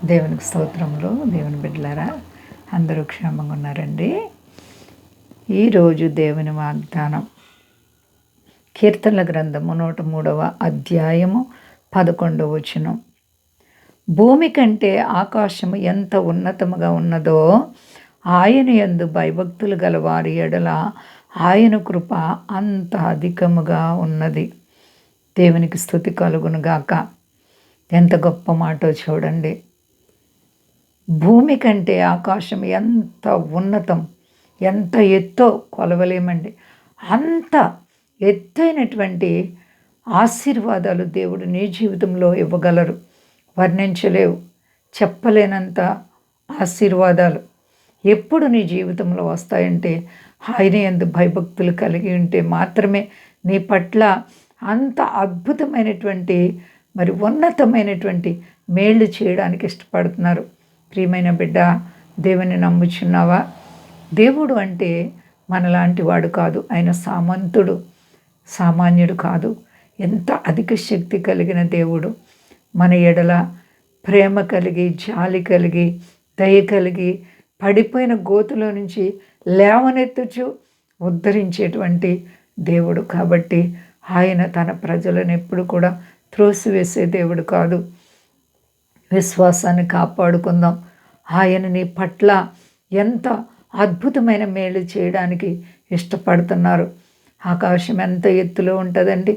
దేవునికి స్తోత్రములు. దేవుని బిడ్డలారా, అందరూ క్షేమంగా ఉన్నారండి. ఈరోజు దేవుని వాగ్దానం కీర్తనల గ్రంథము 103వ అధ్యాయము 11వ వచనం. భూమి కంటే ఆకాశము ఎంత ఉన్నతముగా ఉన్నదో ఆయన యందు భయభక్తులు గల వారి ఎడల ఆయన కృప అంత అధికముగా ఉన్నది. దేవునికి స్తుతి కలుగునుగాక. ఎంత గొప్ప మాటో చూడండి. భూమి కంటే ఆకాశం ఎంత ఉన్నతం, ఎంత ఎత్తో కొలవలేమండి. అంత ఎత్తైనటువంటి ఆశీర్వాదాలు దేవుడు నీ జీవితంలో ఇవ్వగలరు. వర్ణించలేవు, చెప్పలేనంత ఆశీర్వాదాలు ఎప్పుడు నీ జీవితంలో వస్తాయంటే ఆయన యందు భయభక్తులు కలిగి ఉంటే మాత్రమే నీ పట్ల అంత అద్భుతమైనటువంటి ఉన్నతమైనటువంటి మేళ్ళు చేయడానికి ఇష్టపడుతున్నారు. ప్రియమైన బిడ్డ, దేవుని నమ్ముచున్నావా? దేవుడు అంటే మనలాంటి వాడు కాదు. ఆయన సామాన్యుడు కాదు. ఎంత అధిక శక్తి కలిగిన దేవుడు. మన ఎడల ప్రేమ కలిగి, జాలి కలిగి, దయ కలిగి, పడిపోయిన గోతులో నుంచి లేవనెత్తుచు ఉద్ధరించేటువంటి దేవుడు. కాబట్టి ఆయన తన ప్రజలను ఎప్పుడు కూడా త్రోసివేసే దేవుడు కాదు. విశ్వాసాన్ని కాపాడుకుందాం. ఆయన నీ పట్ల ఎంత అద్భుతమైన మేలు చేయడానికి ఇష్టపడుతున్నారు. ఆకాశం ఎంత ఎత్తులో ఉంటుందండి.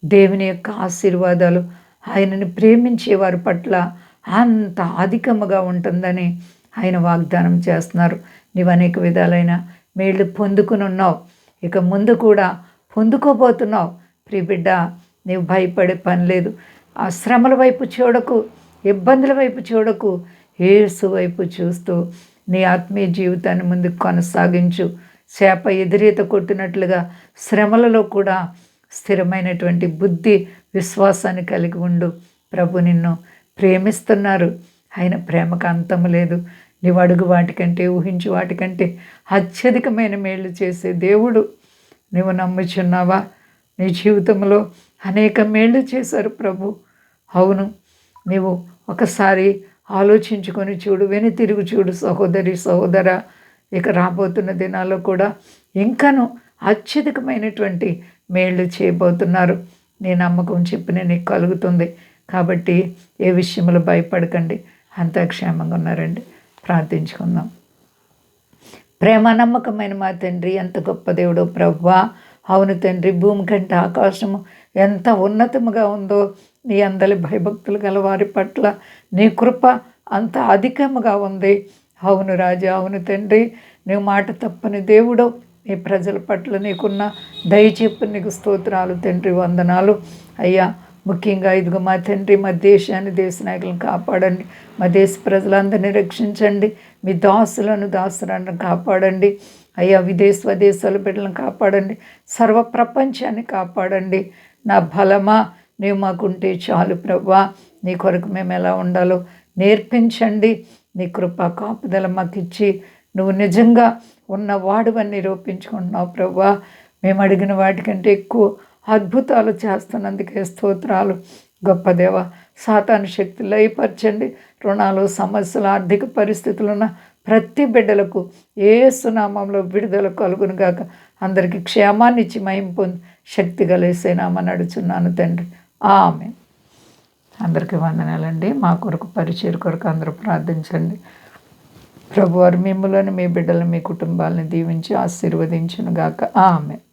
దేవుని యొక్క ఆశీర్వాదాలు ఆయనని ప్రేమించే వారి పట్ల అంత అధికముగా ఉంటుందని ఆయన వాగ్దానం చేస్తున్నారు. నీవు అనేక విధాలైన మేళ్ళు పొందుకుని ఉన్నావు, ఇక ముందు కూడా పొందుకోబోతున్నావు. ప్రియబిడ్డ, నీవు భయపడే పని లేదు. ఆ శ్రమల వైపు చూడకు, ఇబ్బందుల వైపు చూడకు, యేసు వైపు చూస్తూ నీ ఆత్మీయ జీవితాన్ని ముందుకు కొనసాగించు. చేప ఎదురీత కొట్టినట్లుగా శ్రమలలో కూడా స్థిరమైనటువంటి బుద్ధి, విశ్వాసాన్ని కలిగి ఉండు. ప్రభు నిన్ను ప్రేమిస్తున్నారు. ఆయన ప్రేమకు అంతము లేదు. నీవు అడుగు వాటికంటే, ఊహించు వాటికంటే అత్యధికమైన మేళ్ళు చేసే దేవుడు. నీవు నమ్ముచున్నావా? నీ జీవితంలో అనేక మేళ్ళు చేశారు ప్రభు. అవును, నీవు ఒకసారి ఆలోచించుకొని చూడు, వెనుతిరుగు చూడు సహోదరి, సహోదరా. ఇక రాబోతున్న దినాల్లో కూడా ఇంకనూ అత్యధికమైనటువంటి మేళ్ళు చేయబోతున్నారు. నీ నమ్మకం చెప్పిన నీకు కలుగుతుంది. కాబట్టి ఏ విషయంలో భయపడకండి. అంతా క్షేమంగా ఉన్నారండి. ప్రార్థించుకుందాం. ప్రేమ నమ్మకమైన మా తండ్రి, ఎంత గొప్ప దేవుడో ప్రభువా. అవును తండ్రి, భూమి కంటే ఆకాశము ఎంత ఉన్నతముగా ఉందో నీ అందరి భయభక్తులు గల వారి పట్ల నీ కృప అంత అధికముగా ఉంది. అవును రాజా, అవును తండ్రి, నీవు మాట తప్పని దేవుడు. నీ ప్రజల పట్ల నీకున్న దయచేపు నీకు స్తోత్రాలు తండ్రి, వందనాలు అయ్యా. ముఖ్యంగా ఇదిగో మా తండ్రి, మా దేశాన్ని, దేశ నాయకులను కాపాడండి. మా దేశ ప్రజలందరినీ రక్షించండి. మీ దాసులను కాపాడండి అయ్యా. స్వదేశాల బిడ్డలను కాపాడండి. సర్వ ప్రపంచాన్ని కాపాడండి. నా బలమా, నీవు మాకుంటే చాలు ప్రభువా. నీ కొరకు మేము ఎలా ఉండాలో నేర్పించండి. నీ కృప కాపుదల మాకు ఇచ్చి నువ్వు నిజంగా ఉన్నవాడువని నిరూపించుకుంటున్నావు ప్రభువా. మేము అడిగిన వాటికంటే ఎక్కువ అద్భుతాలు చేస్తున్నందుకే స్తోత్రాలు. గొప్ప దేవ, సాతాను శక్తి లయపరచండి. రుణాలు, సమస్యలు, ఆర్థిక పరిస్థితులు ఉన్న ప్రతి బిడ్డలకు యేసు నామములో విడుదల కలుగునుగాక. అందరికీ క్షేమాన్ని ఇచ్చి మహిమ పొంది శక్తి కలిసే నామని అడుచున్నాను తండ్రి. ఆమేన్. అందరికీ వందనాలండి. మా కొరకు, పరిచయ కొరకు అందరూ ప్రార్థించండి. ప్రభువారు మిమ్ములను, మీ బిడ్డలను, మీ కుటుంబాలను దీవించి ఆశీర్వదించునుగాక. ఆమేన్.